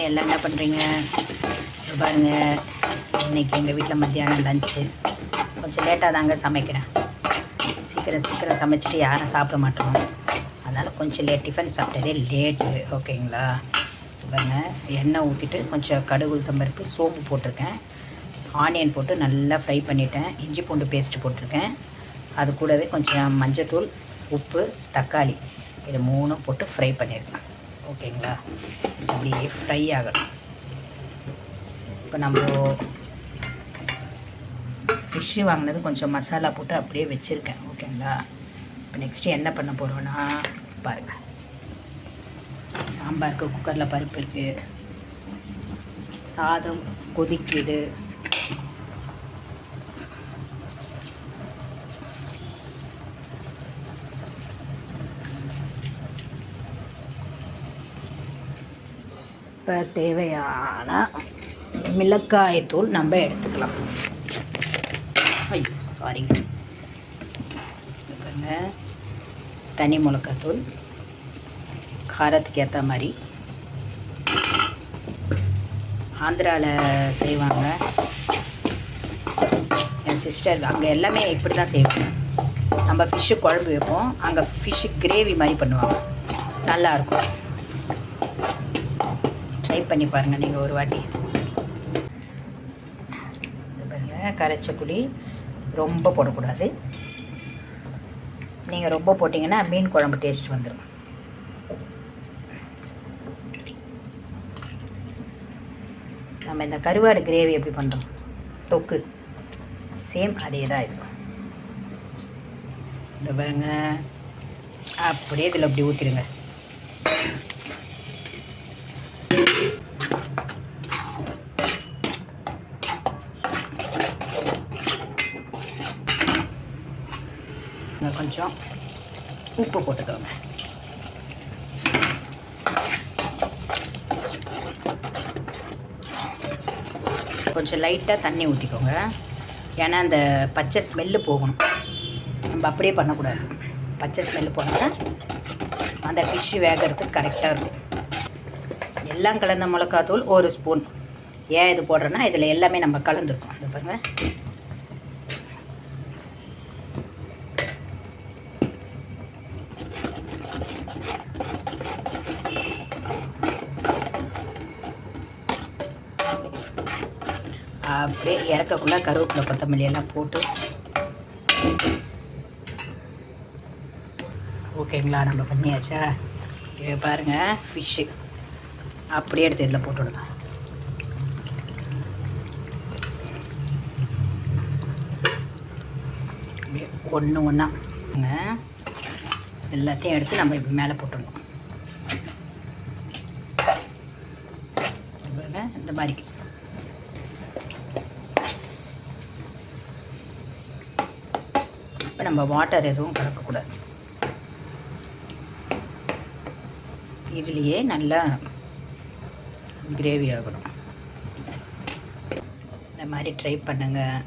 எல்லாம் என்ன பண்ணுறீங்க பாருங்கள். இன்றைக்கி எங்கள் வீட்டில் மத்தியானம் லஞ்சு கொஞ்சம் லேட்டாக தாங்க சமைக்கிறேன். சீக்கிரம் சமைச்சிட்டு யாரும் சாப்பிட மாட்டோம். அதனால் கொஞ்சம் டிஃபன் சாப்பிட்டதே லேட்டு. ஓகேங்களா? பாருங்கள், எண்ணெய் ஊற்றிட்டு கொஞ்சம் கடுகு உளுத்தம்பருப்பு சோப்பு போட்டிருக்கேன். ஆனியன் போட்டு நல்லா ஃப்ரை பண்ணிவிட்டேன். இஞ்சி பூண்டு பேஸ்ட்டு போட்டிருக்கேன். அது கூடவே கொஞ்சம் மஞ்சத்தூள், உப்பு, தக்காளி இது 3 போட்டு ஃப்ரை பண்ணியிருக்கேன். ஓகேங்களா? அப்படியே ஃப்ரை ஆகணும். இப்போ நம்ம ஃபிஷ்ஷு வாங்கினது கொஞ்சம் மசாலா போட்டு அப்படியே வச்சுருக்கேன். ஓகேங்களா? இப்போ நெக்ஸ்ட்டு என்ன பண்ண போகிறோன்னா பாருங்கள். சாம்பாருக்கு குக்கரில் பருப்பு இருக்குது, சாதம் கொதிக்குது. இப்போ தேவையான மிளகாய்த்தூள் நம்ம எடுத்துக்கலாம். ஐயோ சாரிங்க. தனி மிளகாய்த்தூள் காரத்துக்கு ஏற்ற மாதிரி. ஆந்திராவில் செய்வாங்க என் சிஸ்டர். அங்கே எல்லாமே இப்படி தான் செய்வாங்க. நம்ம ஃபிஷ்ஷு குழம்பு வைப்போம், அங்கே ஃபிஷ்ஷு கிரேவி மாதிரி பண்ணுவாங்க. நல்லாயிருக்கும். ட்ரை பண்ணி பாருங்கள் நீங்கள் ஒரு வாட்டி. கரைச்ச புளி ரொம்ப போடக்கூடாது. நீங்கள் ரொம்ப போட்டிங்கன்னா மீன் குழம்பு டேஸ்ட் வந்துடும். நம்ம இந்த கருவாடு கிரேவி எப்படி பண்ணுறோம், தொக்கு, சேம் அதே தான் இது. இந்த பாருங்க, அப்படியே இதில் அப்படி ஊற்றிடுங்க. கொஞ்சம் உப்பு போட்டுக்கோங்க. கொஞ்சம் லைட்டாக தண்ணி ஊற்றிக்கோங்க. ஏன்னா அந்த பச்சை ஸ்மெல்லு போகணும். நம்ம அப்படியே பண்ணக்கூடாது. பச்சை ஸ்மெல்லு போனால் அந்த ஃபிஷ்ஷு வேகிறதுக்கு கரெக்டாக இருக்கும். எல்லாம் கலந்த மிளகாத்தூள் 1 ஸ்பூன். ஏன் இது போடுறேன்னா இதில் எல்லாமே நம்ம கலந்துருக்கோம். அது பாருங்கள். அப்படியே இறக்கக்குள்ளே கருவேப்பிலை கொத்தமல்லி எல்லாம் போட்டு. ஓகேங்களா? நம்ம பண்ணியாச்சா? பாருங்கள், ஃபிஷ்ஷு அப்படியே எடுத்து இதில் போட்டுவிடுங்க. ஒன்று ஒன்றாங்க எல்லாத்தையும் எடுத்து நம்ம இப்போ மேலே போட்டுடணும். இந்த மாதிரி இப்போ நம்ம வாட்டர் எதுவும் கலக்கக்கூடாது. இதுலேயே நல்லா கிரேவி ஆகணும். இந்த மாதிரி ட்ரை பண்ணுங்கள்.